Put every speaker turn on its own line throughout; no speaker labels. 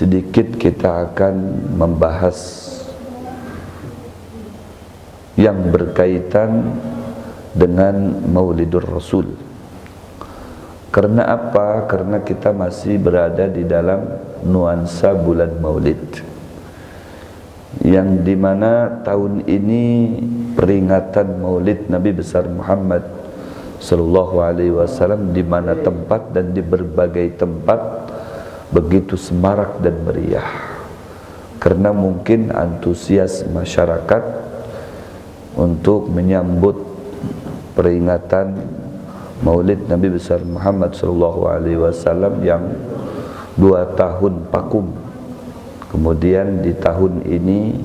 sedikit kita akan membahas yang berkaitan dengan Maulidur Rasul. Karena apa? Karena kita masih berada di dalam nuansa bulan Maulid, yang dimana tahun ini peringatan Maulid Nabi besar Muhammad Sallallahu Alaihi Wasallam di mana tempat dan di berbagai tempat begitu semarak dan meriah. Karena mungkin antusias masyarakat untuk menyambut peringatan Maulid Nabi besar Muhammad Sallallahu Alaihi Wasallam yang 2 tahun vakum. Kemudian di tahun ini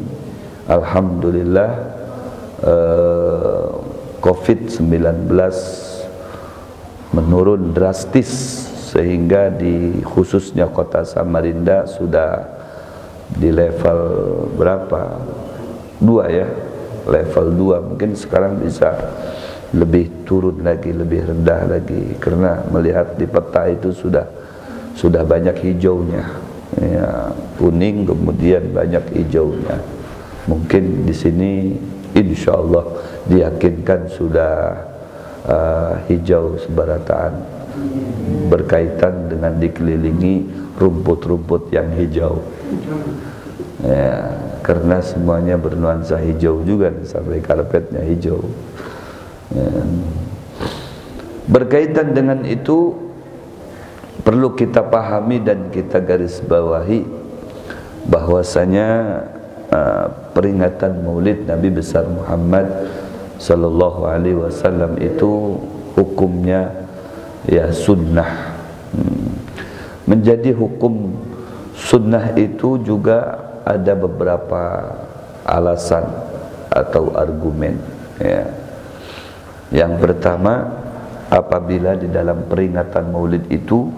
alhamdulillah COVID-19 menurun drastis, sehingga di khususnya kota Samarinda sudah di level berapa? 2 ya, level 2. Mungkin sekarang bisa lebih turun lagi, lebih rendah lagi, karena melihat di peta itu sudah banyak hijaunya ya, kuning kemudian banyak hijaunya. Mungkin di sini insya Allah diyakinkan sudah hijau sebarataan, berkaitan dengan dikelilingi rumput-rumput yang hijau ya, karena semuanya bernuansa hijau juga, sampai karpetnya hijau ya. Berkaitan dengan itu perlu kita pahami dan kita garis bawahi bahwasanya peringatan Maulid Nabi besar Muhammad Sallallahu Alaihi Wasallam itu hukumnya ya sunnah. Menjadi hukum sunnah itu juga ada beberapa alasan atau argumen ya. Yang pertama, apabila di dalam peringatan Maulid itu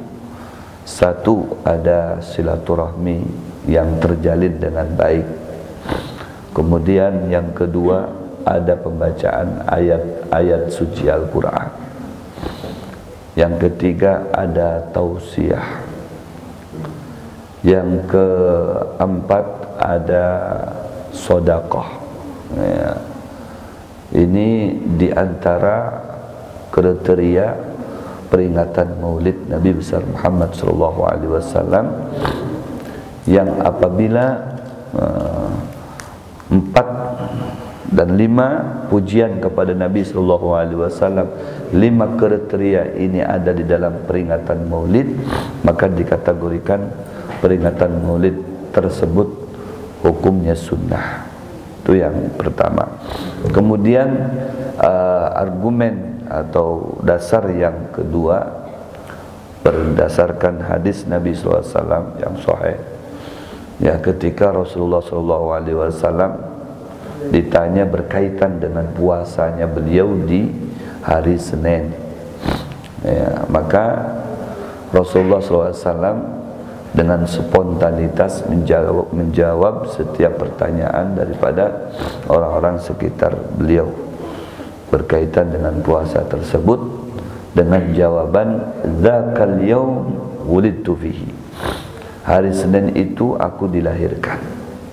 satu, ada silaturahmi yang terjalin dengan baik. Kemudian yang kedua, ada pembacaan ayat-ayat suci Al-Quran. Yang ketiga, ada tausiah. Yang keempat, ada sedekah ya. Ini diantara kriteria peringatan Maulid Nabi besar Muhammad Sallallahu Alaihi Wasallam, yang apabila 4 dan 5 pujian kepada Nabi Sallallahu Alaihi Wasallam, 5 kriteria ini ada di dalam peringatan Maulid, maka dikategorikan peringatan Maulid tersebut hukumnya sunnah. Itu yang pertama. Kemudian argumen atau dasar yang kedua, berdasarkan hadis Nabi SAW yang sahih ya, ketika Rasulullah SAW ditanya berkaitan dengan puasanya beliau di hari Senin ya, maka Rasulullah SAW dengan spontanitas menjawab setiap pertanyaan daripada orang-orang sekitar beliau berkaitan dengan puasa tersebut dengan jawaban dzakal yaum wulidtu fihi, hari Senin itu aku dilahirkan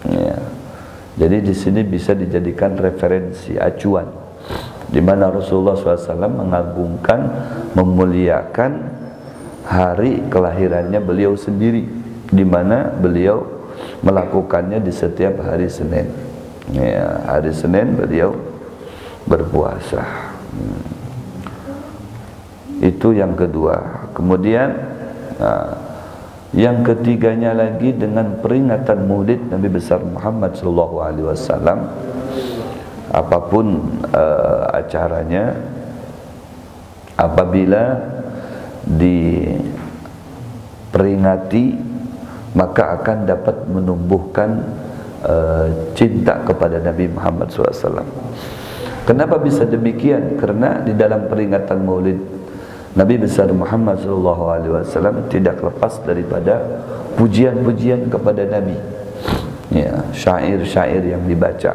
ya. Jadi di sini bisa dijadikan referensi acuan di mana Rasulullah SAW mengagungkan, memuliakan hari kelahirannya beliau sendiri, di mana beliau melakukannya di setiap hari Senin ya, hari Senin beliau berpuasa. Itu yang kedua. Kemudian yang ketiganya lagi, dengan peringatan Maulid Nabi besar Muhammad Sallallahu Alaihi Wasallam, apapun acaranya, apabila diperingati maka akan dapat menumbuhkan cinta kepada Nabi Muhammad SAW. Kenapa bisa demikian? Karena di dalam peringatan Maulid Nabi besar Muhammad SAW tidak lepas daripada pujian-pujian kepada Nabi ya, syair-syair yang dibaca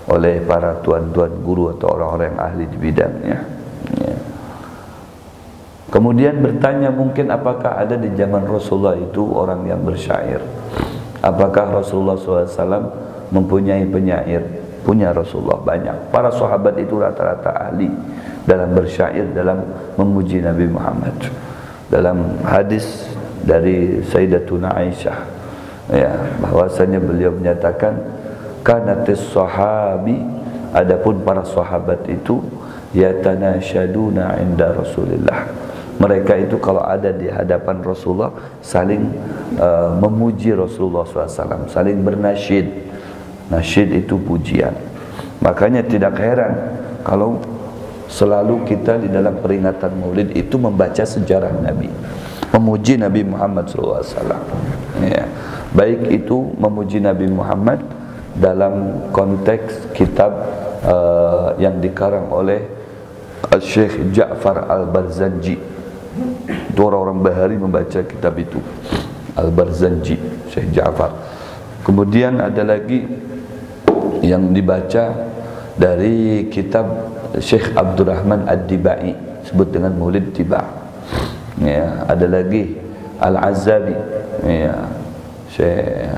oleh para tuan-tuan guru atau orang-orang yang ahli di bidangnya ya. Kemudian bertanya mungkin apakah ada di zaman Rasulullah itu orang yang bersyair? Apakah Rasulullah SAW mempunyai penyair? Punya Rasulullah banyak. Para sahabat itu rata-rata ahli dalam bersyair, dalam memuji Nabi Muhammad. Dalam hadis dari Sayyidatuna Aisyah, ya, bahwasanya beliau menyatakan kanatis sahabi, adapun para sahabat itu yatanasyaduna inda Rasulillah, mereka itu kalau ada di hadapan Rasulullah saling memuji Rasulullah SAW, saling bernasyid. Nasyid itu pujian. Makanya tidak heran kalau selalu kita di dalam peringatan Maulid itu membaca sejarah Nabi, memuji Nabi Muhammad SAW. Ya. Baik itu memuji Nabi Muhammad dalam konteks kitab yang dikarang oleh Syekh Ja'far Al-Barzanji. Itu orang-orang Bahari membaca kitab itu, Al-Barzanji, Syekh Ja'far. Kemudian ada lagi yang dibaca dari kitab Syekh Abdurrahman Ad-Dibai, sebut dengan Maulid Tiba. Ya, ada lagi Al-Azzabi, ya, Syekh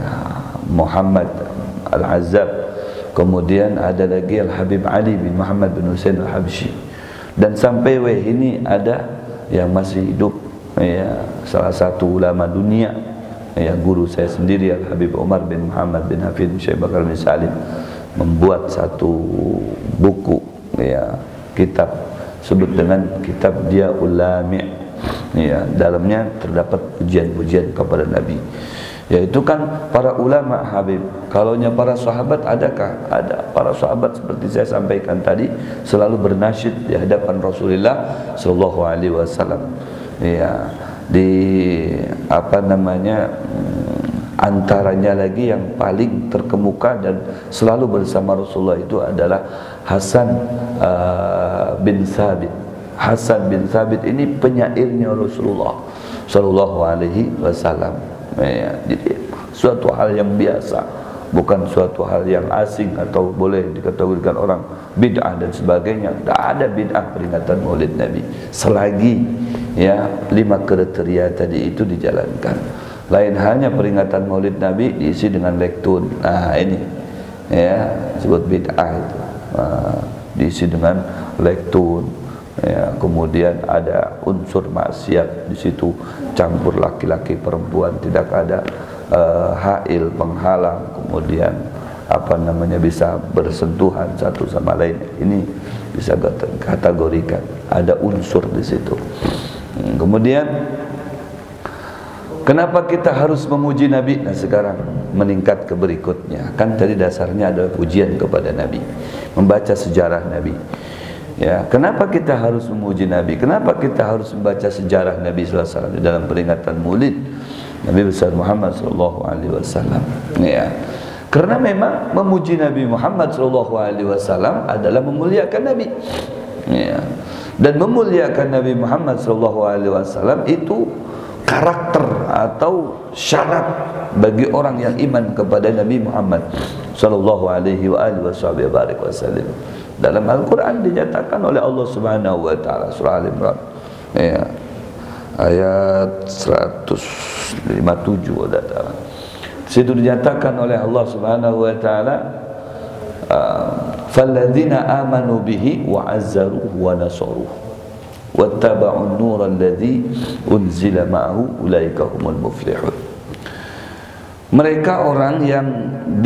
Muhammad Al-Azzab. Kemudian ada lagi Al-Habib Ali bin Muhammad bin Husain Al-Habsyi. Dan sampai ini ada yang masih hidup, ya, salah satu ulama dunia, ya, guru saya sendiri Al-Habib Umar bin Muhammad bin Hafid Syekh Bakar bin Salim, membuat satu buku, ya, kitab, sebut dengan kitab Dia Ulami', ya, dalamnya terdapat pujian-pujian kepada Nabi. Yaitu kan para ulama Habib. Kalaunya para sahabat adakah? Ada. Para sahabat seperti saya sampaikan tadi selalu bernasyid di hadapan Rasulullah sallallahu alaihi wasallam. Ya, di apa namanya, antaranya lagi yang paling terkemuka dan selalu bersama Rasulullah itu adalah Hasan bin Thabit. Hasan bin Thabit ini penyairnya Rasulullah sallallahu alaihi wasallam. Ya, jadi suatu hal yang biasa, bukan suatu hal yang asing atau boleh dikategorikan orang bid'ah dan sebagainya. Tidak ada bid'ah peringatan Maulid Nabi selagi, ya, 5 kriteria tadi itu dijalankan. Lain hanya peringatan Maulid Nabi diisi dengan lektun. Nah ini, ya, sebut bid'ah itu. Diisi dengan lektun, ya, kemudian ada unsur maksiat di situ, campur laki-laki perempuan, tidak ada hail penghalang, kemudian apa namanya, bisa bersentuhan satu sama lain. Ini bisa kategorikan ada unsur di situ. Kemudian kenapa kita harus memuji Nabi? Nah sekarang meningkat ke berikutnya. Kan tadi dasarnya adalah pujian kepada Nabi, membaca sejarah Nabi. Ya, kenapa kita harus memuji Nabi? Kenapa kita harus membaca sejarah Nabi SAW dalam peringatan Maulid Nabi besar Muhammad SAW? Ya, karena memang memuji Nabi Muhammad SAW adalah memuliakan Nabi. Ya, dan memuliakan Nabi Muhammad SAW itu karakter atau syarat bagi orang yang iman kepada Nabi Muhammad sallallahu alaihi wasallam. Dalam Al-Qur'an dinyatakan oleh Allah Subhanahu wa taala, surah Al-Imran, ya, ayat 157 ada. Situ dinyatakan oleh Allah Subhanahu wa taala, falladzina amanu bihi wa azzaruhu wa nasaruhu wattaba'un nura alladzi unzila ma'ahu ulaika humul muflihun. Mereka orang yang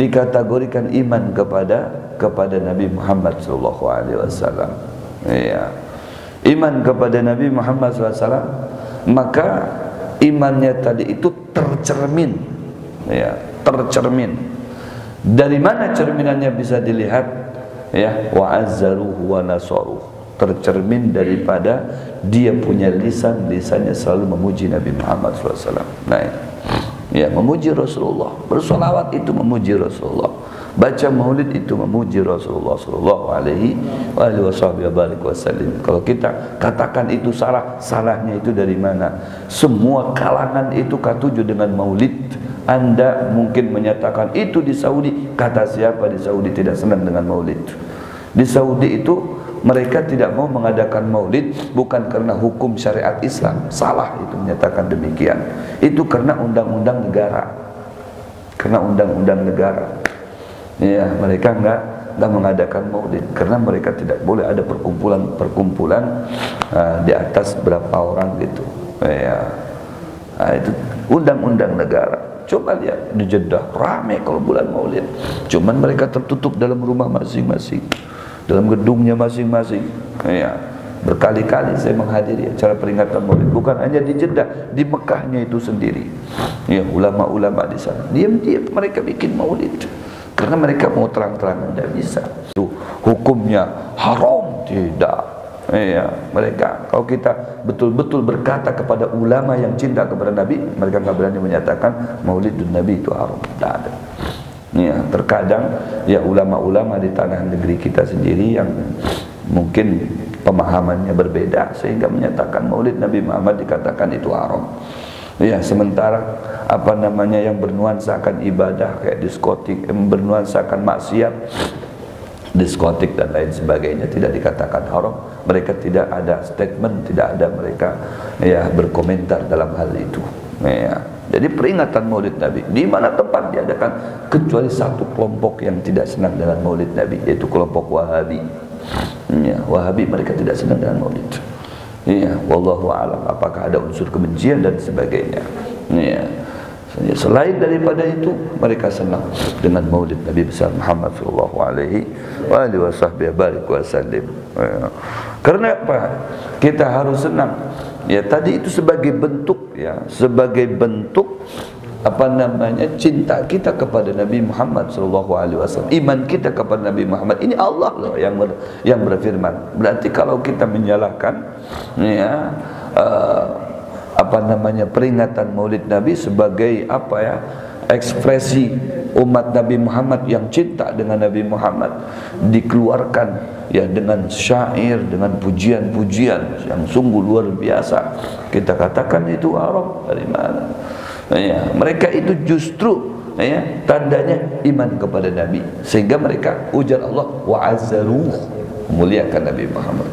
dikategorikan iman kepada Nabi Muhammad sallallahu alaihi wasallam. Ya. Iman kepada Nabi Muhammad SAW, maka imannya tadi itu tercermin, ya, tercermin. Dari mana cerminannya bisa dilihat? Ya, wa azzaruhu wa nasaruhu. Tercermin daripada dia punya lisannya selalu memuji Nabi Muhammad SAW. Nah, ya, memuji Rasulullah, bersolawat itu memuji Rasulullah, baca maulid itu memuji Rasulullah sallallahu alaihi wasallam. Kalau kita katakan itu salah, salahnya itu dari mana? Semua kalangan itu katuju dengan maulid. Anda mungkin menyatakan itu di Saudi, kata siapa di Saudi tidak senang dengan maulid? Di Saudi itu mereka tidak mau mengadakan maulid bukan karena hukum syariat Islam, salah itu menyatakan demikian. Itu karena undang-undang negara. Karena undang-undang negara. Ya, mereka enggak mengadakan maulid karena mereka tidak boleh ada perkumpulan di atas berapa orang gitu. Ya. Nah, itu undang-undang negara. Coba lihat di Jeddah ramai kalau bulan maulid. Cuman mereka tertutup dalam rumah masing-masing, dalam gedungnya masing-masing. Ya. Berkali-kali saya menghadiri acara peringatan maulid, bukan hanya di Jeddah, di Mekahnya itu sendiri. Ya, ulama-ulama di sana diam-diam mereka bikin maulid karena mereka mau terang-terangan, tidak bisa. Itu hukumnya haram, tidak. Iya, mereka kalau kita betul-betul berkata kepada ulama yang cinta kepada Nabi, mereka nggak berani menyatakan maulidun Nabi itu haram. Tidak ada. Ya, terkadang ya ulama-ulama di tanah negeri kita sendiri yang mungkin pemahamannya berbeda sehingga menyatakan maulid Nabi Muhammad dikatakan itu haram. Ya, sementara apa namanya yang bernuansakan ibadah kayak diskotik, yang bernuansakan maksiat, diskotik dan lain sebagainya tidak dikatakan haram. Mereka tidak ada statement, tidak ada mereka ya berkomentar dalam hal itu. Ya. Jadi peringatan Maulid Nabi di mana tempat diadakan kecuali satu kelompok yang tidak senang dengan Maulid Nabi, yaitu kelompok Wahabi. Ya, Wahabi mereka tidak senang dengan Maulid. Ya, wallahu a'lam apakah ada unsur kebencian dan sebagainya. Ya. Selain daripada itu mereka senang dengan maulid Nabi besar Muhammad sallallahu alaihi wasallam. Karena apa? Kita harus senang. Ya, tadi itu sebagai bentuk ya, sebagai bentuk apa namanya cinta kita kepada Nabi Muhammad sallallahu alaihi wasallam. Iman kita kepada Nabi Muhammad. Ini Allah loh yang berfirman. Berarti kalau kita menyalahkan ya apa namanya peringatan Maulid Nabi sebagai apa ya ekspresi umat Nabi Muhammad yang cinta dengan Nabi Muhammad dikeluarkan ya dengan syair, dengan pujian-pujian yang sungguh luar biasa, kita katakan itu haram. Dari mana? Ya, mereka itu justru ya tandanya iman kepada Nabi sehingga mereka ujar Allah wa azzaruh, memuliakan Nabi Muhammad.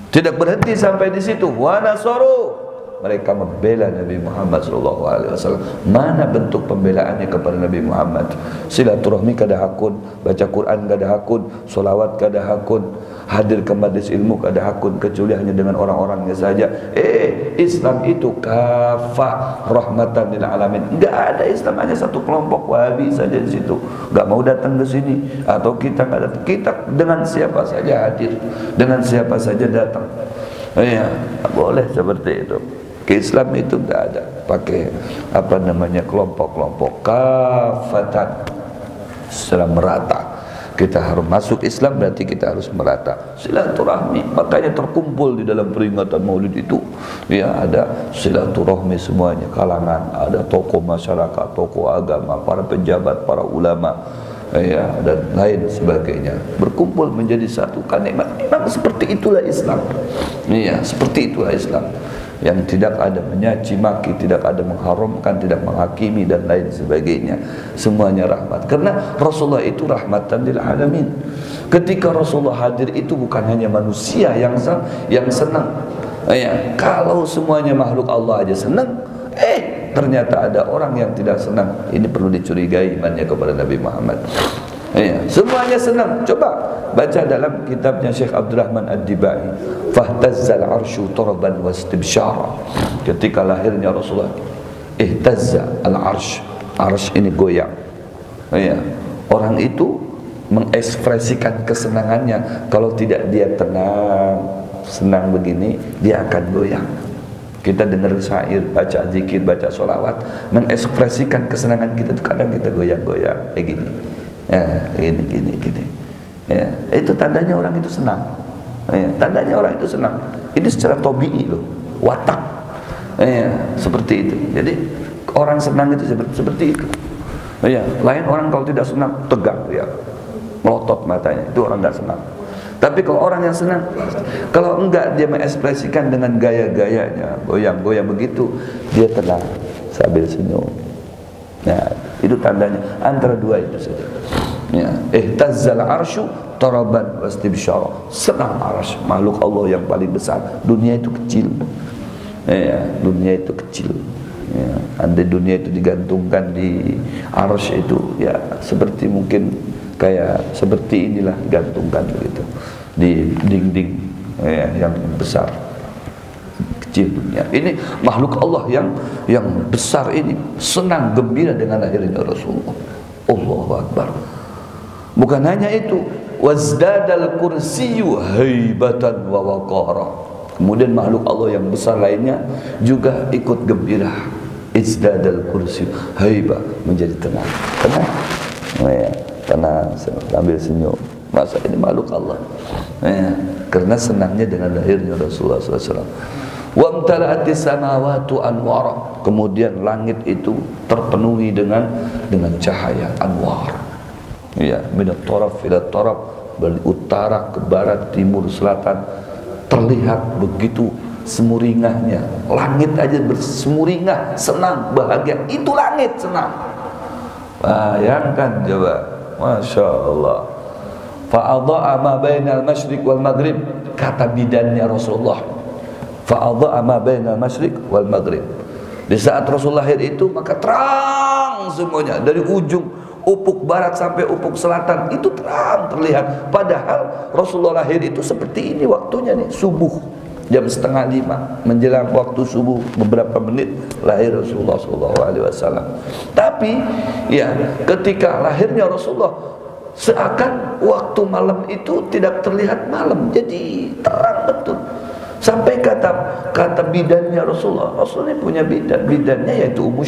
Tidak berhenti sampai di situ, wa nasaru, mereka membela Nabi Muhammad SAW. Mana bentuk pembelaannya kepada Nabi Muhammad? Silaturahmi kada hakun, baca Quran kada hakun, solawat kada hakun, hadir ke majlis ilmu kada hakun, kecuali hanya dengan orang-orangnya saja. Islam itu kafah rahmatan lil alamin. Enggak ada Islam hanya satu kelompok Wahabi saja di situ. Enggak mau datang ke sini atau kita enggak datang. Kita dengan siapa saja hadir, dengan siapa saja datang. Iya, boleh seperti itu. Ke Islam itu tidak ada pakai apa namanya kelompok-kelompok, kafatan secara merata. Kita harus masuk Islam berarti kita harus merata. Silaturahmi, makanya terkumpul di dalam peringatan Maulid itu ya ada silaturahmi semuanya kalangan, ada tokoh masyarakat, tokoh agama, para pejabat, para ulama ya dan lain sebagainya berkumpul menjadi satu. Kan memang seperti itulah Islam. Iya, seperti itulah Islam. Yang tidak ada menyaci maki, tidak ada mengharamkan, tidak menghakimi dan lain sebagainya. Semuanya rahmat. Karena Rasulullah itu rahmatan lil alamin. Ketika Rasulullah hadir itu bukan hanya manusia yang senang. Ya, kalau semuanya makhluk Allah aja senang, ternyata ada orang yang tidak senang. Ini perlu dicurigai imannya kepada Nabi Muhammad. Ya, semuanya senang. Coba baca dalam kitabnya Syekh Abdurrahman Ad-Dibai, Fahtazzal arsyu turban wastibsyara. Ketika lahirnya Rasulullah, ihtazza al-arsh. Arsh ini goyang. Ya, orang itu mengekspresikan kesenangannya. Kalau tidak dia tenang, senang begini, dia akan goyang. Kita dengar syair, baca zikir, baca sholawat, mengekspresikan kesenangan kita. Kadang kita goyang-goyang kayak gini. Ya, gini. Ya, itu tandanya orang itu senang. Ya, tandanya orang itu senang. Ini secara tabii loh, watak. Ya, seperti itu. Jadi orang senang itu seperti itu. Ya, lain orang kalau tidak senang tegang ya, melotot matanya. Itu orang tidak senang. Tapi kalau orang yang senang, kalau enggak dia mengekspresikan dengan gaya-gayanya, goyang-goyang begitu, dia tenang sambil senyum. Nah, itu tandanya antara dua itu saja. Ya, ihtazzal arsyu taraban wastibsyara, senang Arsy, makhluk Allah yang paling besar. Dunia itu kecil. Ya, dunia itu kecil. Ya, andai dunia itu digantungkan di Arsy itu, ya seperti mungkin kayak seperti inilah digantungkan begitu di dinding, ya, yang besar. Kecil dunia. Ini makhluk Allah yang besar ini senang gembira dengan lahirnya Rasulullah. Allahu Akbar. Bukan hanya itu, wazdadal kursiyyu haibatan wa waqara. Kemudian makhluk Allah yang besar lainnya juga ikut gembira. Izdadal kursiyyu haibah, menjadi tenang. Tenang. Ya, tenang, sambil senyum. Masa ini makhluk Allah. Ya, karena senangnya dengan lahirnya Rasulullah SAW. Wa amtala'atis samawati anwara. Kemudian langit itu terpenuhi dengan cahaya anwar. Ya, minat taraf ila taraf, dari utara ke barat, timur, selatan, terlihat begitu semuringahnya. Langit aja bersemuringah, senang, bahagia. Itu langit senang. Bayangkan coba, masya Allah. Fa'adha'a ma bainal masyriq wal maghrib, kata bidannya Rasulullah. Fa'adha'a ma bainal masyriq wal maghrib. Di saat Rasul lahir itu maka terang semuanya, dari ujung ufuk barat sampai ufuk selatan itu terang terlihat. Padahal Rasulullah lahir itu seperti ini waktunya nih, subuh jam 4:30 menjelang waktu subuh beberapa menit lahir Rasulullah SAW. Tapi ya ketika lahirnya Rasulullah seakan waktu malam itu tidak terlihat malam, jadi terang betul. Sampai kata bidannya Rasulullah ini punya bidannya yaitu Ummu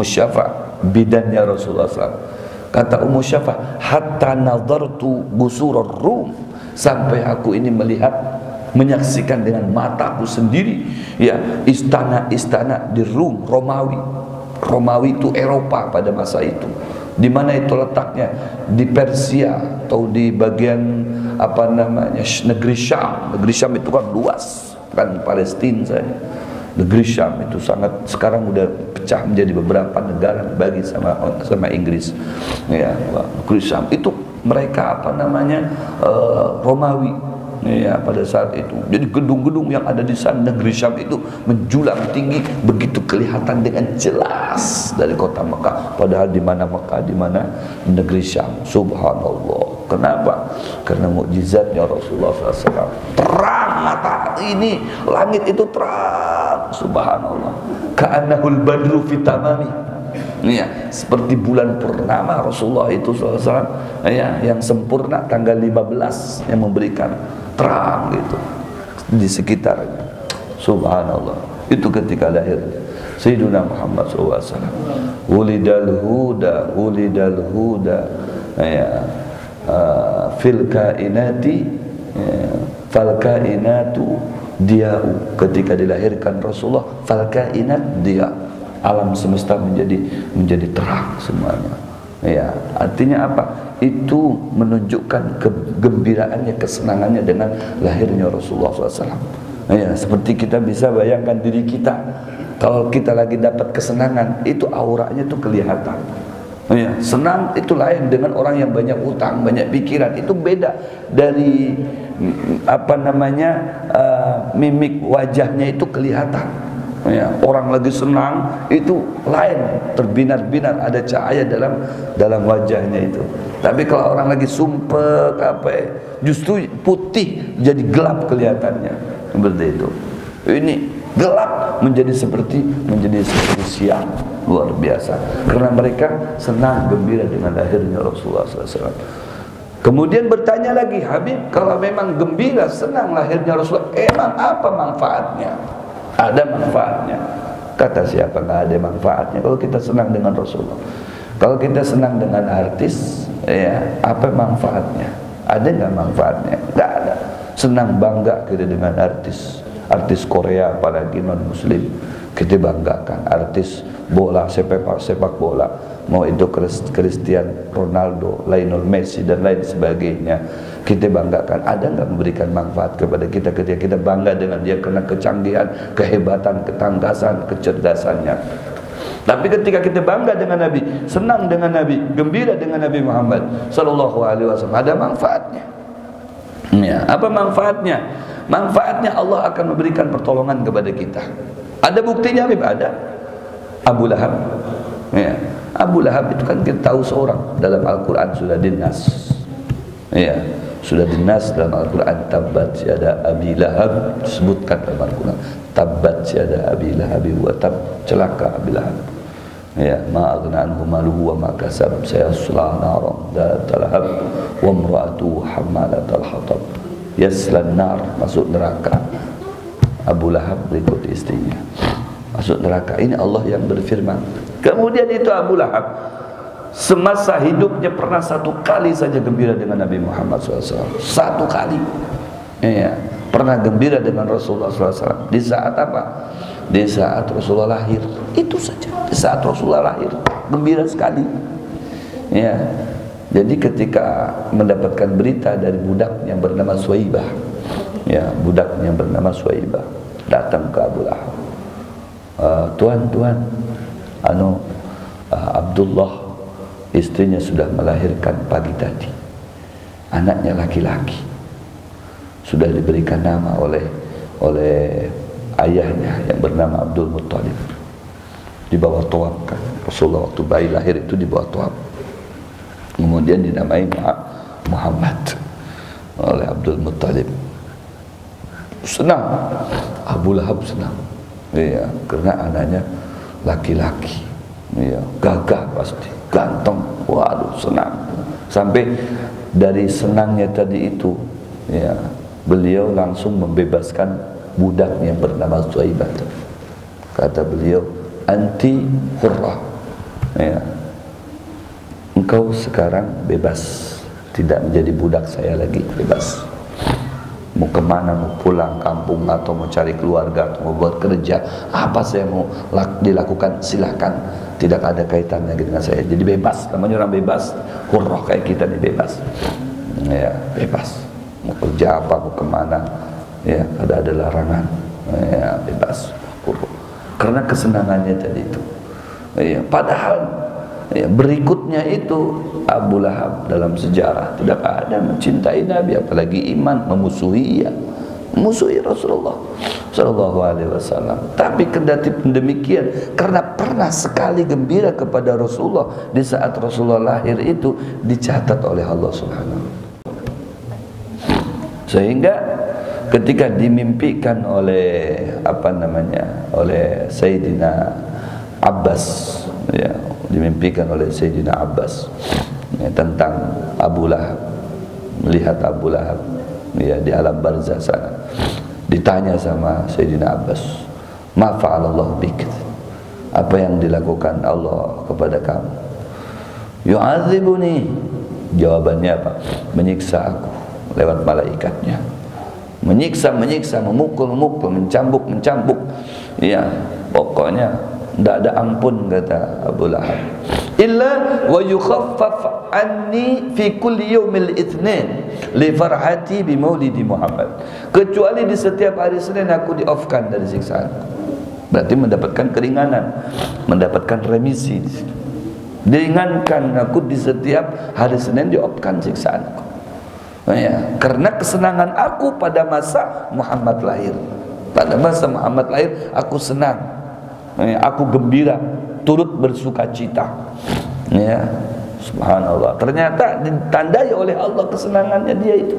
Syafa, bidannya Rasulullah SAW. Kata Ummu Syafa, hatta nadartu busur Rum, sampai aku ini menyaksikan dengan mataku sendiri ya istana-istana di Rum, Romawi itu Eropa pada masa itu. Di mana itu letaknya? Di Persia atau di bagian apa namanya negeri Syam. Negeri Syam itu kan luas, kan Palestina saja. Negeri Syam itu sangat, sekarang udah pecah menjadi beberapa negara bagi sama Inggris. Ya, negeri Syam itu mereka apa namanya Romawi. Ya, pada saat itu. Jadi gedung-gedung yang ada di sana negeri Syam itu menjulang tinggi, begitu kelihatan dengan jelas dari kota Mekah. Padahal di mana Mekah, di mana negeri Syam. Subhanallah. Kenapa? Karena mukjizatnya Rasulullah SAW. Terang mata ini, langit itu terang. Subhanallah. Ka'annahul badru fitamami. Ya, seperti bulan purnama Rasulullah itu SAW, ya, yang sempurna tanggal 15 yang memberikan terang gitu di sekitarnya. Subhanallah. Itu ketika lahir Sayyidina Muhammad SAW. Ulidal huda ya, fil kainati fal kainatu diya'u. Ketika dilahirkan Rasulullah, fal kainat dia, alam semesta menjadi terang semuanya. Ya, artinya apa? Itu menunjukkan kegembiraannya, kesenangannya dengan lahirnya Rasulullah SAW. Ya, seperti kita bisa bayangkan diri kita, kalau kita lagi dapat kesenangan, itu auranya itu kelihatan. Ya, senang itu lain dengan orang yang banyak utang, banyak pikiran. Itu beda dari apa namanya mimik wajahnya itu kelihatan. Ya, orang lagi senang itu lain, terbinar-binar, ada cahaya dalam wajahnya itu. Tapi kalau orang lagi sumpek justru putih jadi gelap kelihatannya, seperti itu. Ini gelap menjadi seperti siang, luar biasa. Karena mereka senang gembira dengan lahirnya Rasulullah SAW. Kemudian bertanya lagi, Habib, kalau memang gembira senang lahirnya Rasulullah, emang apa manfaatnya? Ada manfaatnya. Kata siapa? Nggak ada manfaatnya kalau kita senang dengan Rasulullah. Kalau kita senang dengan artis, ya, apa manfaatnya? Ada nggak manfaatnya? Nggak ada. Senang bangga kita dengan artis Korea, apalagi non Muslim, kita banggakan. Artis bola, sepak bola, mau itu Cristiano Ronaldo, Lionel Messi dan lain sebagainya, kita banggakan. Ada nggak memberikan manfaat kepada kita ketika kita bangga dengan dia karena kecanggihan, kehebatan, ketangkasan, kecerdasannya? Tapi ketika kita bangga dengan Nabi, senang dengan Nabi, gembira dengan Nabi Muhammad sallallahu alaihi wasallam, ada manfaatnya. Ya, apa manfaatnya? Manfaatnya Allah akan memberikan pertolongan kepada kita. Ada buktinya, Habib? Ada. Abu Lahab. Ya. Abu Lahab itu kan kita tahu seorang dalam Al-Quran sudah dinas. Ya, sudah dinas dalam Al-Quran. Tabbat yada Abi Lahab, disebutkan dalam Al-Quran. Tabbat yada Abi Lahab wa tab, celaka Abi Lahab. Ya, ma aghna anhu maluhu wa ma kasab, sayasla naran dhatal lahab wa imra'atuhu hammalatal hatab yaslan nar, masuk neraka. Abu Lahab berikut istrinya masuk neraka. Ini Allah yang berfirman. Kemudian itu Abu Lahab semasa hidupnya pernah satu kali saja gembira dengan Nabi Muhammad SAW. Satu kali. Ya, pernah gembira dengan Rasulullah SAW. Di saat apa? Di saat Rasulullah lahir. Itu saja. Di saat Rasulullah lahir, gembira sekali. Ya. Jadi ketika mendapatkan berita dari budak yang bernama Suwaibah, ya, budak yang bernama Suwaibah datang ke Abu Lahab. Tuan, Abdullah istrinya sudah melahirkan pagi tadi. Anaknya laki-laki. Sudah diberikan nama oleh ayahnya yang bernama Abdul Muttalib. Di bawah toab kan. Rasulullah waktu bayi lahir itu di bawah toab. Kemudian dinamai Muhammad oleh Abdul Muttalib. Senang. Abu Lahab senang. Iya, karena anaknya laki-laki. Iya, gagah pasti, ganteng. Waduh, senang. Sampai dari senangnya tadi itu, ya, beliau langsung membebaskan budak yang bernama Suwaibah. Kata beliau, anti hurrah. Ya. Engkau sekarang bebas, tidak menjadi budak saya lagi, bebas. Mau kemana, mau pulang kampung atau mau cari keluarga atau mau buat kerja, apa saya mau dilakukan silakan, tidak ada kaitannya dengan saya. Jadi bebas, namanya orang bebas. Hurrah kayak kita nih bebas. Ya, bebas. Mau kerja apa, mau kemana, ya, ada larangan. Ya, bebas. Hurrah. Karena kesenangannya tadi itu. Ya, padahal ya, berikutnya itu Abu Lahab dalam sejarah tidak ada mencintai Nabi, apalagi iman, memusuhi ya, memusuhi Rasulullah Sallallahu Alaihi Wasallam. Tapi kendati demikian, karena pernah sekali gembira kepada Rasulullah di saat Rasulullah lahir itu dicatat oleh Allah Subhanahu. Sehingga ketika dimimpikan oleh oleh Sayyidina Abbas, ya, dimimpikan oleh Sayyidina Abbas, ya, tentang Abu Lahab, melihat Abu Lahab, ya, di alam barzah sana. Ditanya sama Sayyidina Abbas, ma fa'alallahu bik, apa yang dilakukan Allah kepada kamu? Yu'adzibuni, jawabannya apa? Menyiksa aku lewat malaikatnya. Menyiksa, memukul, mencambuk, ya, pokoknya tidak ada ampun, kata Abu Lahab. Illa wa yukhaffaf anni fi kulli yawmil itsnin li farhati bi maulidi Muhammad. Kecuali di setiap hari Senin aku di-off-kan dari siksaan. Berarti mendapatkan keringanan, mendapatkan remisi. Diringankan aku di setiap hari Senin, di-off-kan siksaanku. Ya, karena kesenangan aku pada masa Muhammad lahir. Pada masa Muhammad lahir aku senang, ya, aku gembira, turut bersuka cita. Ya, subhanallah. Ternyata ditandai oleh Allah kesenangannya dia itu,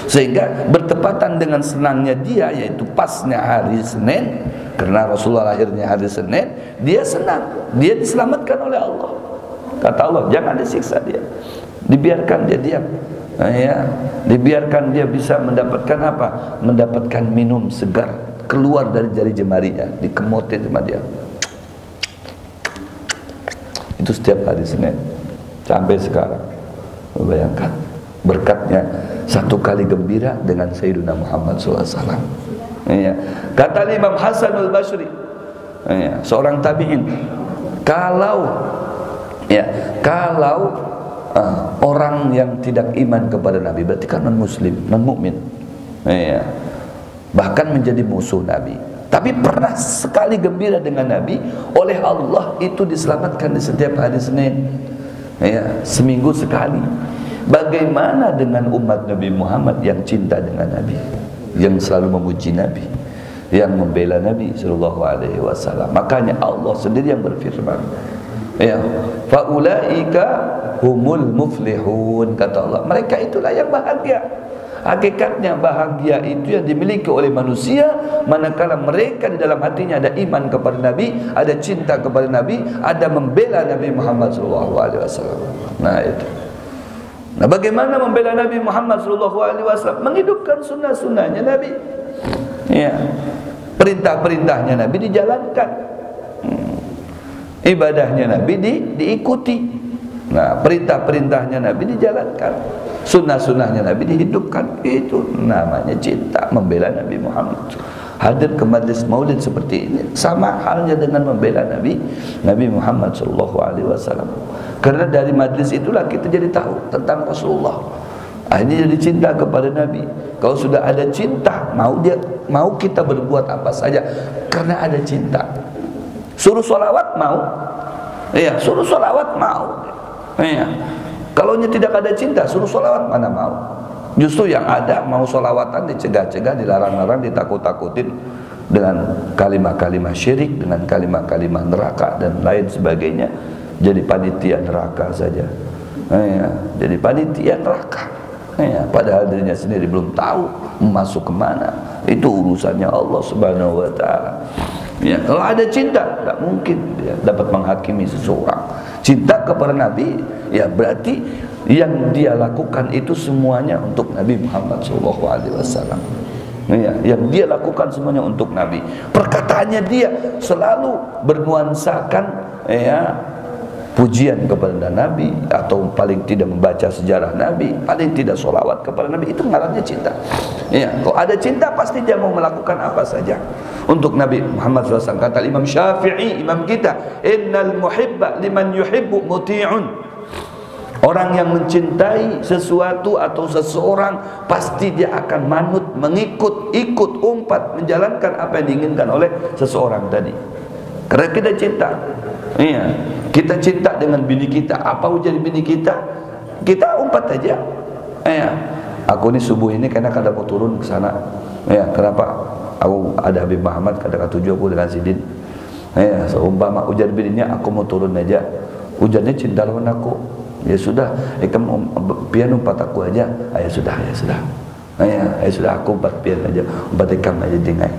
sehingga bertepatan dengan senangnya dia, yaitu pasnya hari Senin. Karena Rasulullah lahirnya hari Senin, dia senang, dia diselamatkan oleh Allah. Kata Allah, jangan disiksa dia, dibiarkan dia diam. Ya, dibiarkan dia bisa mendapatkan apa? Mendapatkan minum segar keluar dari jari jemarinya, dikemotin sama dia. Itu setiap hari Senin sampai sekarang. Bayangkan berkatnya satu kali gembira dengan Sayyidina Muhammad SAW. Ya. Kata Imam Hasan al-Basri, ya, seorang tabi'in, kalau orang yang tidak iman kepada Nabi, berarti kan non muslim, non mukmin, ya, bahkan menjadi musuh Nabi, tapi pernah sekali gembira dengan Nabi, oleh Allah itu diselamatkan di setiap hari Senin. Ya, seminggu sekali. Bagaimana dengan umat Nabi Muhammad yang cinta dengan Nabi, yang selalu memuji Nabi, yang membela Nabi sallallahu alaihi wasallam? Makanya Allah sendiri yang berfirman, ya, faulaika humul muflihun, kata Allah, mereka itulah yang bahagia. Hakikatnya bahagia itu yang dimiliki oleh manusia manakala mereka di dalam hatinya ada iman kepada Nabi, ada cinta kepada Nabi, ada membela Nabi Muhammad sallallahu alaihi wasallam. Nah itu. Nah, bagaimana membela Nabi Muhammad sallallahu alaihi wasallam? Menghidupkan sunnah-sunnahnya Nabi. Ya. Perintah-perintahnya Nabi dijalankan. Ibadahnya Nabi diikuti. Nah, perintah-perintahnya Nabi dijalankan. Sunnah-sunnahnya Nabi dihidupkan. Itu namanya cinta, membela Nabi Muhammad. Hadir ke majlis maulid seperti ini sama halnya dengan membela Nabi Muhammad sallallahu alaihi wasallam. Karena dari majlis itulah kita jadi tahu tentang Rasulullah. Akhirnya jadi cinta kepada Nabi. Kalau sudah ada cinta, mau kita berbuat apa saja karena ada cinta. Suruh sholawat mau, iya, suruh sholawat mau, iya. Kalau tidak ada cinta, suruh sholawat mana mau. Justru yang ada mau sholawatan dicegah-cegah, dilarang-larang, ditakut-takutin dengan kalimat-kalimat syirik, dengan kalimat-kalimat neraka dan lain sebagainya. Jadi panitia neraka saja, ya, jadi panitia neraka, ya, padahal dirinya sendiri belum tahu masuk kemana. Itu urusannya Allah Subhanahu Wa Taala. Ya, kalau ada cinta, tidak mungkin dia dapat menghakimi seseorang. Cinta kepada Nabi, ya berarti yang dia lakukan itu semuanya untuk Nabi Muhammad SAW. Ya, yang dia lakukan semuanya untuk Nabi. Perkataannya dia selalu bernuansakan, ya, pujian kepada Nabi, atau paling tidak membaca sejarah Nabi, paling tidak sholawat kepada Nabi. Itu ngarannya cinta. Ya, kalau ada cinta pasti dia mau melakukan apa saja untuk Nabi Muhammad SAW. Kata Imam Syafi'i, imam kita, innal muhibba liman yuhibbu muti'un. Orang yang mencintai sesuatu atau seseorang pasti dia akan manut, mengikut, ikut, umpat, menjalankan apa yang diinginkan oleh seseorang tadi. Karena kita cinta. Iya, kita cinta dengan bini kita. Apa ujian bini kita? Kita umpat aja. Iya, aku ini subuh ini karena kada mau turun ke sana. Iya, kenapa? Aku ada Habib Muhammad, kada ketujuh aku dengan Sidin. Iya, seumpama ujian bininya aku mau turun aja. Ujiannya cinta lawan aku. Ya sudah, kamu pian umpat aku aja. Ya sudah, ya sudah. Ya sudah, aku umpat pian aja, umpat ikam aja dengan.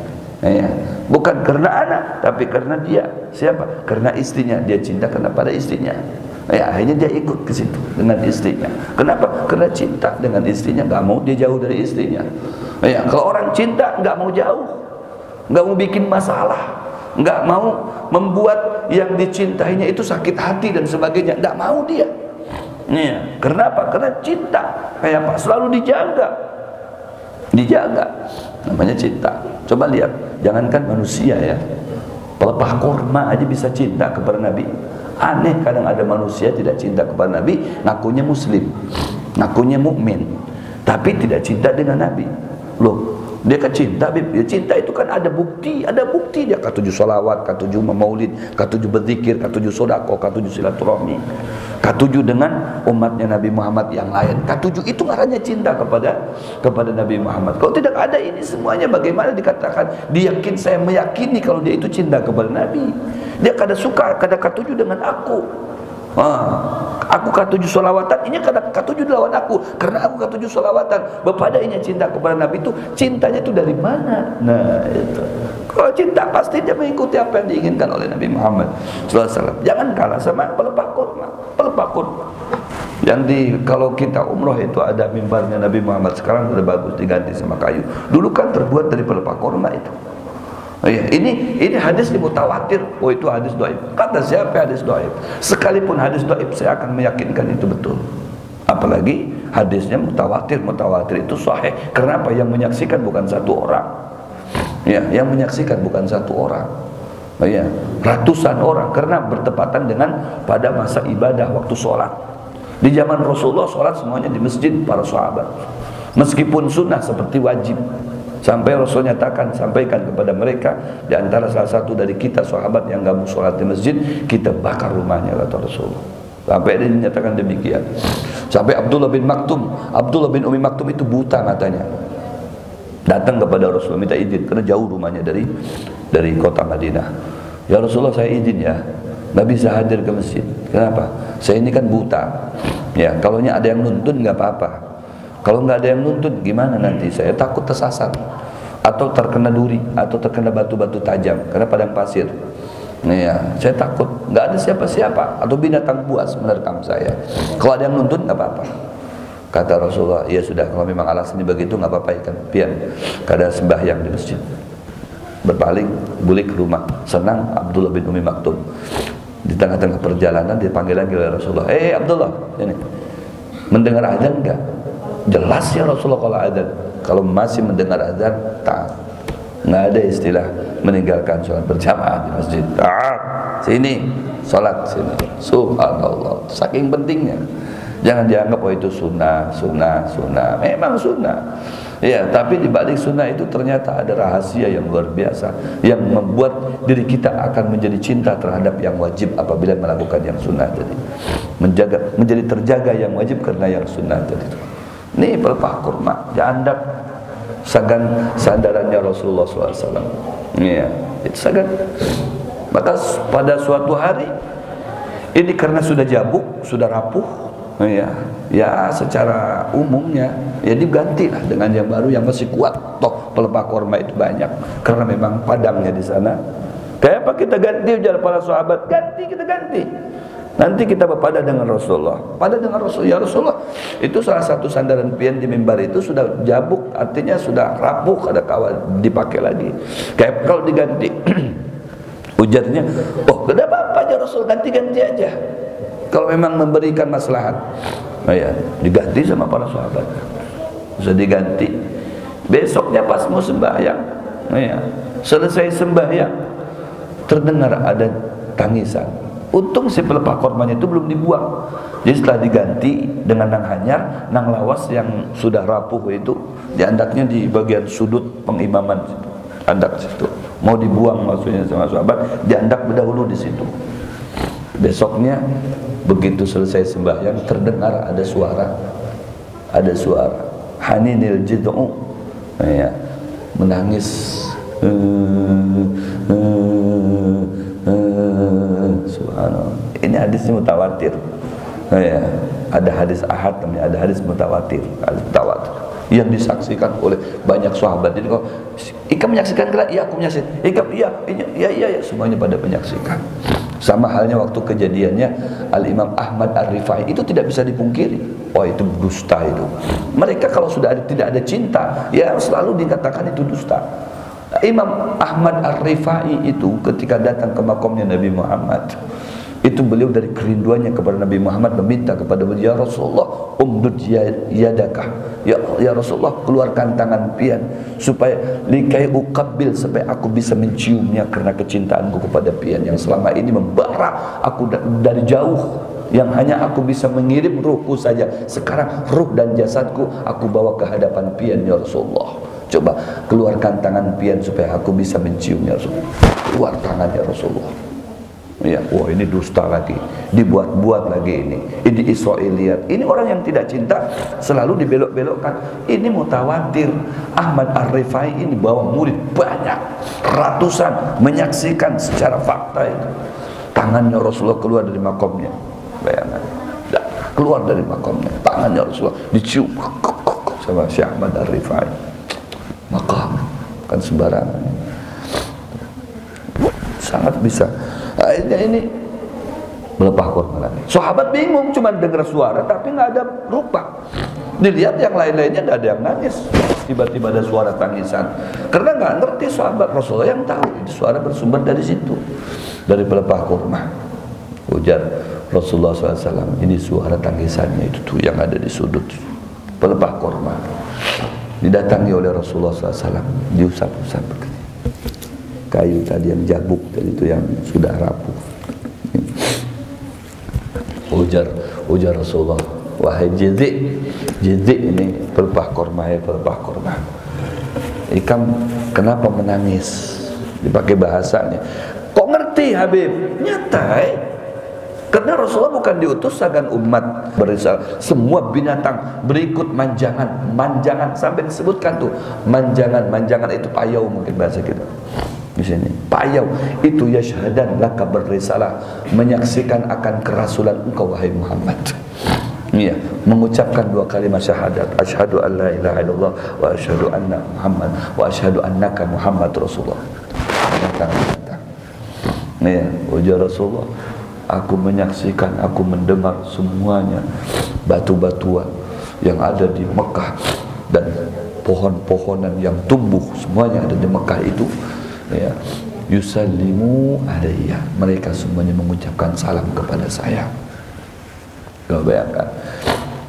Ya, bukan karena anak, tapi karena dia. Siapa? Karena istrinya. Dia cinta karena pada istrinya. Ya, akhirnya dia ikut ke situ dengan istrinya. Kenapa? Karena cinta dengan istrinya, nggak mau dia jauh dari istrinya. Ya, kalau orang cinta nggak mau jauh, nggak mau bikin masalah, nggak mau membuat yang dicintainya itu sakit hati dan sebagainya, nggak mau dia. Ya, kenapa? Karena cinta. Kayak apa? Selalu dijaga. Dijaga. Namanya cinta. Coba lihat, jangankan manusia ya, pelepah kurma aja bisa cinta kepada Nabi. Aneh kadang ada manusia tidak cinta kepada Nabi, ngakunya muslim, ngakunya mukmin, tapi tidak cinta dengan Nabi. Loh, dia kan cinta, ya cinta itu kan ada bukti dia. K7 sholawat, K7 maulid, K7 berzikir, K7 sodako, K7 silaturahmi, K7 dengan umatnya Nabi Muhammad yang lain. K7 itu ngarannya cinta kepada Nabi Muhammad. Kalau tidak ada ini semuanya, bagaimana dikatakan diyakin, saya meyakini kalau dia itu cinta kepada Nabi. Dia kada suka, kada K7 dengan aku. Aku K7 sholawatan, ini kada K7 lawan aku, karena aku K7 sholawatan. Bapak ini cinta kepada Nabi itu, cintanya itu dari mana? Nah itu. Kalau cinta pasti dia mengikuti apa yang diinginkan oleh Nabi Muhammad SAW. Jangan kalah sama pelepah kurma. Pelepah kurma. Kalau kita umroh itu ada mimbarnya Nabi Muhammad, sekarang sudah bagus diganti sama kayu. Dulu kan terbuat dari pelepah kurma itu. Ya, ini hadis mutawatir. Oh, itu hadis dhaif. Kata siapa hadis dhaif? Sekalipun hadis dhaif saya akan meyakinkan itu betul. Apalagi hadisnya mutawatir. Mutawatir itu sahih. Kenapa? Yang menyaksikan bukan satu orang. Ya, yang menyaksikan bukan satu orang. Ya, ratusan orang, karena bertepatan dengan pada masa ibadah waktu sholat. Di zaman Rasulullah sholat semuanya di masjid para sahabat. Meskipun sunnah seperti wajib. Sampai Rasul nyatakan, sampaikan kepada mereka, di antara salah satu dari kita sahabat yang gak mau sholat di masjid, kita bakar rumahnya, kata Rasulullah. Sampai dia dinyatakan demikian. Sampai Abdullah bin Umi Maktum itu buta matanya, datang kepada Rasulullah minta izin karena jauh rumahnya dari kota Madinah. Ya Rasulullah, saya izin ya, nggak bisa hadir ke masjid. Kenapa? Saya ini kan buta. Ya, kalau ada yang nuntun nggak apa-apa. Kalau nggak ada yang nuntun, gimana nanti? Saya takut tersasar, atau terkena duri, atau terkena batu-batu tajam, karena padang pasir. Ya, saya takut nggak ada siapa-siapa, atau binatang buas menerkam saya. Kalau ada yang nuntun nggak apa-apa. Kata Rasulullah, ya sudah, kalau memang alasannya begitu nggak apa-apa ikan. Pian, kada sembahyang di masjid. Berpaling, balik ke rumah. Senang Abdullah bin Umi Maktum. Di tengah-tengah perjalanan dipanggil lagi oleh Rasulullah. Abdullah, ini mendengar azan enggak? Jelas ya Rasulullah kalau azan. Kalau masih mendengar azan, taat. Nggak ada istilah meninggalkan sholat berjamaah di masjid. Taat, sini, sholat sini. Subhanallah, saking pentingnya. Jangan dianggap itu sunnah. Memang sunnah. Ya, tapi di balik sunnah itu ternyata ada rahasia yang luar biasa yang membuat diri kita akan menjadi cinta terhadap yang wajib apabila melakukan yang sunnah tadi. Menjadi terjaga yang wajib karena yang sunnah tadi. Ini pelepah kurma, diandap sandarannya Rasulullah SAW. Ya, itu sagan. Maka pada suatu hari ini karena sudah jabuk, sudah rapuh, ya secara umumnya ya digantilah dengan yang baru yang masih kuat. Toh pelepah kurma itu banyak karena memang padangnya di sana. Kayak apa kita ganti ujar para sahabat, kita ganti. Nanti kita berpada dengan Rasulullah. Pada dengan Rasulullah, ya Rasulullah, itu salah satu sandaran pian di mimbar itu sudah jabuk, artinya sudah rapuh, ada kawan dipakai lagi. Kayak kalau diganti, ujarnya, oh tidak apa-apa aja Rasul, ganti-ganti aja. Kalau memang memberikan maslahat, ya diganti sama para sahabat. Bisa diganti. Besoknya pas mau sembahyang, ya selesai sembahyang, terdengar ada tangisan. Untung si pelepah kormanya itu belum dibuang. Jadi setelah diganti dengan nang hanyar, nang lawas yang sudah rapuh itu diandaknya di bagian sudut pengimaman, andak situ. Mau dibuang maksudnya sama sahabat, diandak berdahulu di situ. Besoknya begitu selesai sembahyang terdengar ada suara haninil jid'u, ya, menangis. Subhanallah. Ini hadisnya mutawatir. Ya, ada hadis ahad, ada hadis mutawatir, yang disaksikan oleh banyak sahabat. Jadi kalau Ika menyaksikan kelak, iya aku menyaksikan. Ika iya, semuanya pada menyaksikan. Sama halnya waktu kejadiannya Al-Imam Ahmad Ar-Rifai, itu tidak bisa dipungkiri. Oh itu dusta itu. Mereka kalau sudah tidak ada cinta, ya selalu dikatakan itu dusta. Imam Ahmad Ar-Rifai itu ketika datang ke makamnya Nabi Muhammad, itu beliau dari kerinduannya kepada Nabi Muhammad meminta kepada beliau, ya Rasulullah, umdud yadaka, ya Rasulullah, keluarkan tangan pian supaya likai uqabbil, supaya aku bisa menciumnya karena kecintaanku kepada pian yang selama ini membara aku dari jauh, yang hanya aku bisa mengirim ruhku saja. Sekarang ruh dan jasadku aku bawa ke hadapan pian, ya Rasulullah. Coba keluarkan tangan pian supaya aku bisa menciumnya, Rasulullah. Keluar tangan ya Rasulullah. Ya, wah ini dusta lagi, dibuat-buat lagi ini Israiliyat. Ini orang yang tidak cinta selalu dibelok-belokkan. Ini mutawatir. Ahmad Ar-Rifai ini bawa murid banyak, ratusan, menyaksikan secara fakta itu. Tangannya Rasulullah keluar dari makamnya. Bayangkan, keluar dari makamnya, tangannya Rasulullah dicium sama Syekh Ahmad Ar-Rifai. Makam kan sembarangan, sangat bisa. Akhirnya ini melepah korban. Sahabat bingung, cuma dengar suara tapi nggak ada rupa. Dilihat yang lain-lainnya nggak ada yang nangis. Tiba-tiba ada suara tangisan. Karena nggak ngerti sahabat, Rasulullah yang tahu itu suara bersumber dari situ, dari pelepah kurma. Ujar Rasulullah SAW, ini suara tangisannya itu tuh yang ada di sudut pelepah kurma. Didatangi oleh Rasulullah SAW, diusap-usap kayu tadi yang jabuk tadi itu yang sudah rapuh. Ujar Rasulullah, wahai Jidhi ini pelepah kurma, ya pelepah kurma. Ikam kenapa menangis? Dipakai bahasanya. Kok ngerti Habib? Nyatai. Karena Rasulullah bukan diutus akan umat berisalah. Semua binatang berikut manjangan sampai disebutkan tuh manjangan itu payau mungkin bahasa kita di sini. Payau itu yashhadan laka berisalah, menyaksikan akan kerasulan engkau wahai Muhammad. Iya, mengucapkan dua kalimat syahadat, asyhadu an la ilaha illallah wa asyhadu anna Muhammad wa asyhadu annaka Muhammad Rasulullah. Iya, ujar Rasulullah, aku menyaksikan, aku mendengar semuanya batu-batuan yang ada di Mekah dan pohon-pohonan yang tumbuh semuanya ada di Mekah itu, ya, yusallimu alayya, mereka semuanya mengucapkan salam kepada saya. Kau bayangkan,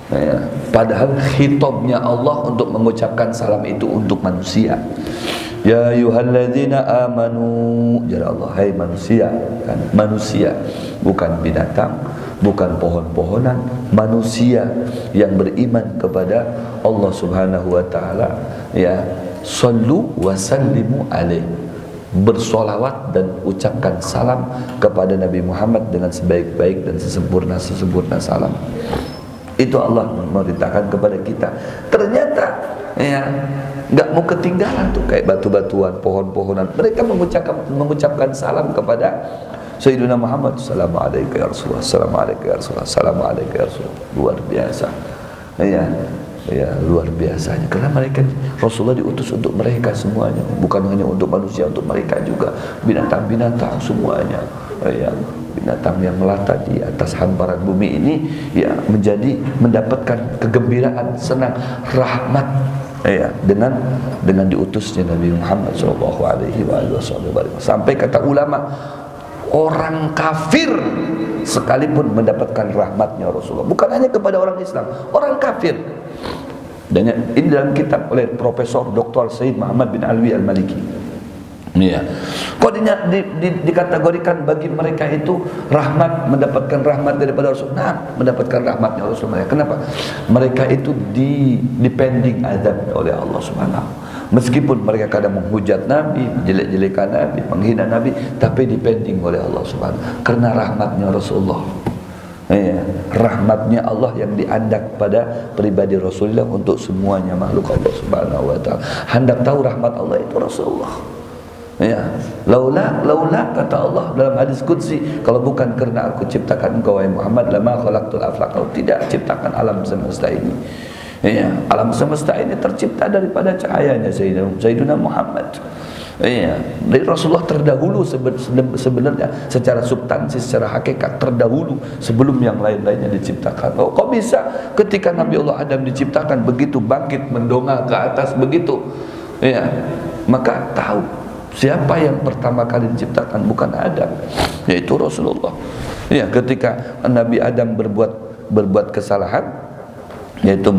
ya, padahal khitabnya Allah untuk mengucapkan salam itu untuk manusia. Ya ayyuhalladzina amanu, ya Allah, hai manusia, kan? Manusia, bukan binatang, bukan pohon-pohonan, manusia yang beriman kepada Allah Subhanahu wa taala, ya, sallu wa sallimu alaihi, bersolawat dan ucapkan salam kepada Nabi Muhammad dengan sebaik-baik dan sesempurna salam. Itu Allah memerintahkan kepada kita. Ternyata, ya, nggak mau ketinggalan tuh kayak batu-batuan, pohon-pohonan. Mereka mengucapkan salam kepada Sayyidina Muhammad. Assalamualaikum ya Rasulullah, assalamualaikum ya Rasulullah, assalamualaikum ya Rasulullah. Luar biasa. Ya, luar biasanya. Karena mereka, Rasulullah diutus untuk mereka semuanya, bukan hanya untuk manusia, untuk mereka juga. Binatang-binatang semuanya, ya, binatang yang melata di atas hamparan bumi ini, ya, mendapatkan kegembiraan, senang, rahmat, ya, dengan diutusnya Nabi Muhammad SAW. Sampai kata ulama, orang kafir sekalipun mendapatkan rahmatnya Rasulullah, bukan hanya kepada orang Islam, orang kafir. Dan ini dalam kitab oleh Profesor Dr. Said Muhammad bin Alwi Al-Maliki. Ya. Kok dikategorikan bagi mereka itu rahmat, mendapatkan rahmat daripada Rasul. Nah, mendapatkan rahmatnya Rasul mereka. Kenapa? Mereka itu dipending azab oleh Allah Subhanahu. Meskipun mereka kadang menghujat Nabi, menjelek-jelekan Nabi, menghina Nabi, tapi dipending oleh Allah Subhanahu. Karena rahmatnya Rasulullah. Ya, rahmatnya Allah yang diandak pada pribadi Rasulullah untuk semuanya makhluk Allah Subhanahu wa taala. Hendak tahu rahmat Allah itu Rasulullah. Ya, laula kata Allah dalam hadis qudsi, kalau bukan karena aku ciptakan engkau wahai Muhammad, lama khalaqtul aflaq, kau tidak ciptakan alam semesta ini. Ya, alam semesta ini tercipta daripada cahayanya Sayyidina Muhammad. Iya, dari Rasulullah terdahulu sebenarnya secara substansi, secara hakikat terdahulu sebelum yang lain-lainnya diciptakan. Oh, kok bisa ketika Nabi Allah Adam diciptakan begitu bangkit mendongak ke atas begitu? Iya, maka tahu siapa yang pertama kali diciptakan, bukan Adam, yaitu Rasulullah. Iya, ketika Nabi Adam berbuat kesalahan, yaitu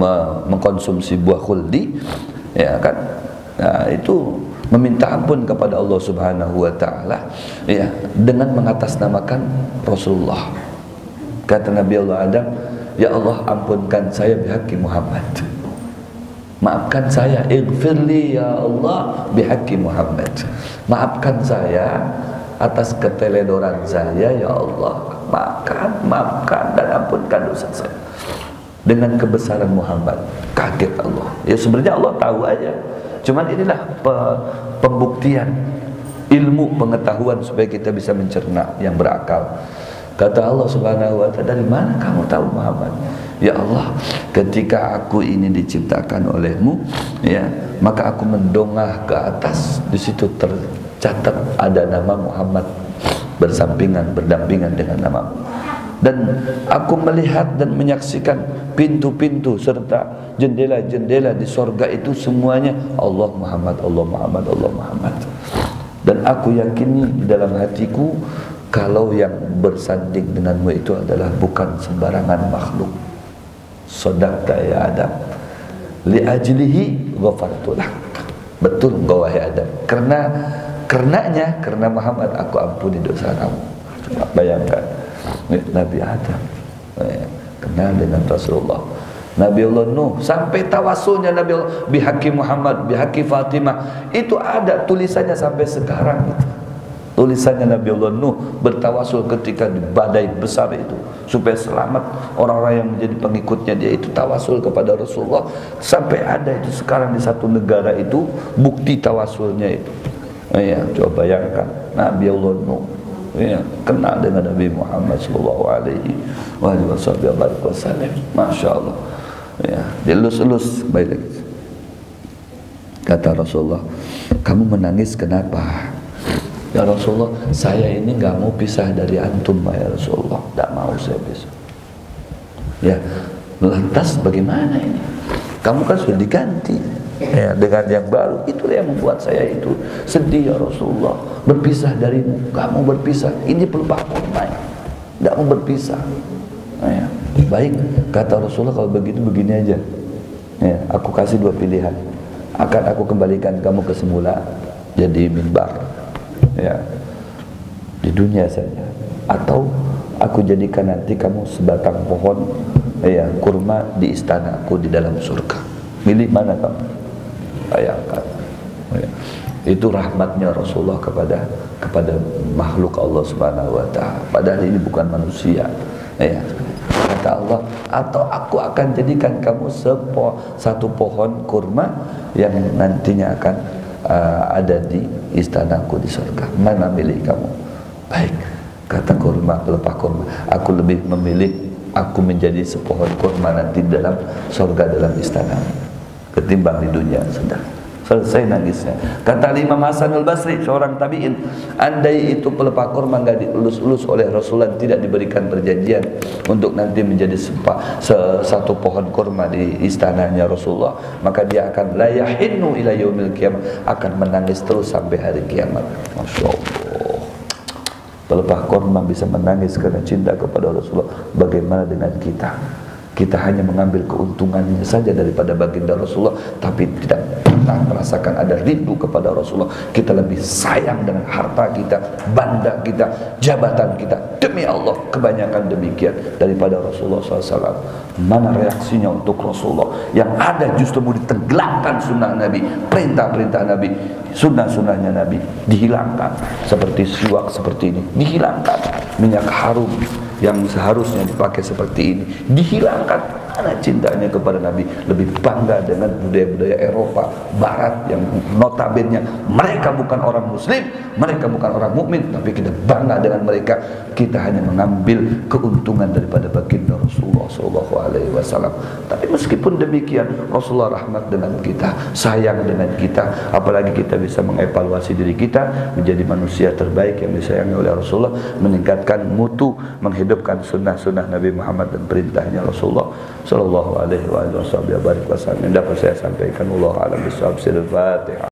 mengkonsumsi buah khuldi, ya kan? Nah, itu meminta ampun kepada Allah Subhanahu wa taala, ya, dengan mengatasnamakan Rasulullah. Kata Nabi Allah Adam, ya Allah, ampunkan saya bihaqqi Muhammad. Maafkan saya, ighfirli ya Allah bihaqqi Muhammad. Maafkan saya atas keteledoran saya ya Allah. Maafkan dan ampunkan dosa saya. Dengan kebesaran Muhammad. Kaget Allah. Ya sebenarnya Allah tahu aja. Cuman inilah pembuktian ilmu pengetahuan supaya kita bisa mencerna yang berakal. Kata Allah Subhanahu wa taala, dari mana kamu tahu Muhammad? Ya Allah, ketika aku ini diciptakan olehmu, ya, maka aku mendongak ke atas. Di situ tercatat ada nama Muhammad bersampingan, berdampingan dengan namamu. Dan aku melihat dan menyaksikan pintu-pintu serta jendela-jendela di sorga itu semuanya Allah Muhammad, Allah Muhammad, Allah Muhammad. Dan aku yakini di dalam hatiku kalau yang bersanding denganmu itu adalah bukan sembarangan makhluk. Shadaqta ya Adam, li ajlihi ghafartu lak. Betul engkau wahai Adam, karena Muhammad aku ampuni dosa kamu. Coba bayangkan Nabi Adam kenal dengan Rasulullah, Nabi Allah Nuh, sampai tawasulnya Nabi Allah bihaqi Muhammad, bihaqi Fatimah, itu ada tulisannya sampai sekarang itu. Tulisannya Nabi Allah Nuh bertawasul ketika di badai besar itu supaya selamat orang-orang yang menjadi pengikutnya dia, itu tawasul kepada Rasulullah. Sampai ada itu sekarang di satu negara itu bukti tawasulnya itu. Ya, coba bayangkan Nabi Allah Nuh ya, kenal dengan Nabi Muhammad sallallahu alaihi wasallam. Masya Allah ya, dilus-lus baik lagi. Kata Rasulullah, kamu menangis kenapa? Ya Rasulullah, saya ini nggak mau pisah dari antum ya Rasulullah, nggak mau saya pisah. Ya, lantas bagaimana ini? Kamu kan sudah diganti ya, dengan yang baru. Itulah yang membuat saya itu sedih ya Rasulullah, berpisah darimu. Kamu berpisah, ini pelupa kurma, nggak mau berpisah. Nah, ya. Baik, kata Rasulullah, kalau begitu begini aja ya, aku kasih dua pilihan. Akan aku kembalikan kamu ke semula jadi mimbar ya di dunia saja, atau aku jadikan nanti kamu sebatang pohon ya kurma di istanaku di dalam surga. Milih mana kamu? Bayangkan ya. Itu rahmatnya Rasulullah kepada makhluk Allah Subhanahu wa taala, padahal ini bukan manusia ya. Kata Allah, atau aku akan jadikan kamu satu pohon kurma yang nantinya akan ada di istanaku di surga. Mana milih kamu? Baik, kata kurma, pelepah kurma, aku lebih memilih aku menjadi sepohon kurma nanti dalam surga, dalam istana, ketimbang di dunia. Sudah selesai nangisnya. Kata Imam Hasan al-Basri, seorang tabi'in, andai itu pelepah kurma nggak dielus-elus oleh Rasulullah, tidak diberikan perjanjian untuk nanti menjadi satu pohon kurma di istananya Rasulullah, maka dia akan la yahinnu ila yaumil qiyamah, akan menangis terus sampai hari kiamat. Masya Allah, pelepah kurma bisa menangis karena cinta kepada Rasulullah. Bagaimana dengan kita? Kita hanya mengambil keuntungannya saja daripada baginda Rasulullah, tapi tidak pernah merasakan ada rindu kepada Rasulullah. Kita lebih sayang dengan harta kita, banda kita, jabatan kita. Demi Allah, kebanyakan demikian daripada Rasulullah SAW. Mana reaksinya untuk Rasulullah? Yang ada justru mau ditenggelamkan sunnah Nabi, perintah-perintah Nabi, sunnah-sunnahnya Nabi dihilangkan. Seperti siwak seperti ini dihilangkan, minyak harum yang seharusnya dipakai seperti ini dihilangkan. Karena cintanya kepada Nabi, lebih bangga dengan budaya-budaya Eropa Barat yang notabene mereka bukan orang Muslim, mereka bukan orang mukmin, tapi kita bangga dengan mereka. Kita hanya mengambil keuntungan daripada baginda Rasulullah SAW. Tapi meskipun demikian, Rasulullah rahmat dengan kita, sayang dengan kita. Apalagi kita bisa mengevaluasi diri kita menjadi manusia terbaik yang disayangi oleh Rasulullah, meningkatkan mutu, menghidupkan sunnah-sunnah Nabi Muhammad dan perintahnya Rasulullah sallallahu alaihi wasallam. Yang dapat saya sampaikan, wallahu a'lam bishawab. Al-Fatihah.